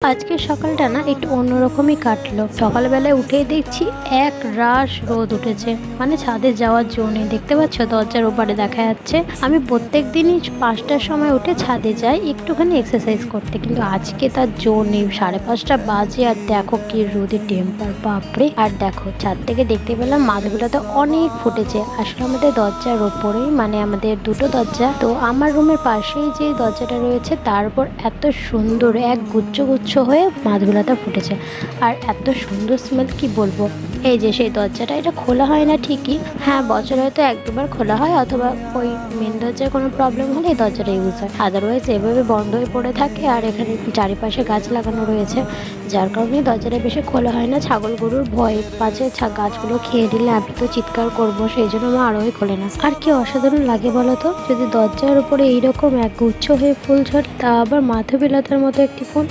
আজকের সকালটা না একটু অন্যরকমই কাটলো। সকালবেলায় উঠেই দেখছি এক রাশ রোদ উঠেছে, মানে ছাদে যাওয়ার জো নেই। দেখতে পাচ্ছ দরজার ওপারে দেখা যাচ্ছে। আমি প্রত্যেক দিনই 5টার সময় উঠে ছাদে যাই একটুখানি এক্সারসাইজ করতে, কিন্তু আজকে তার জো নেই। 5:30 বাজে আর দেখো কি রোদের টেম্পার, বাপরে। আর দেখো ছাদ থেকে দেখতে পেলাম মাছগুলোতে অনেক ফুটেছে। আসলে আমাদের দরজার ওপরেই, মানে আমাদের দুটো দরজা তো, আমার রুমের পাশেই যে দরজাটা রয়েছে তার উপর এত সুন্দর এক গুচ্ছ গুচ্ছ হয়ে মাছগুলোতে ফুটেছে। আর এত সুন্দর স্মেল, কি বলবো। এই যে সেই দরজাটা, এটা খোলা হয় না ঠিকই, হ্যাঁ বছরে হয়তো 1-2বার খোলা হয়, অথবা ওই মেন দরজার কোনো প্রবলেম হলে এই দরজাটা ইউজ হয়। আদারওয়াইজ এভাবে বন্ধ হয়ে পড়ে থাকে। আর এখানে চারিপাশে গাছ লাগানো রয়েছে, যার কারণে দরজাটা বেশি খোলা হয় না। ছাগল গরুর ভয় পাচ্ছে গাছগুলো খেয়ে দিলে আমি তো চিৎকার করবো, সেই জন্য মা আরোই খোলে না। আর কি অসাধারণ লাগে বলো তো, যদি দরজার উপরে এইরকম এক গুচ্ছ হয়ে ফুল ঝরে, তা আবার মাধবীলতার মতো একটি ফুল।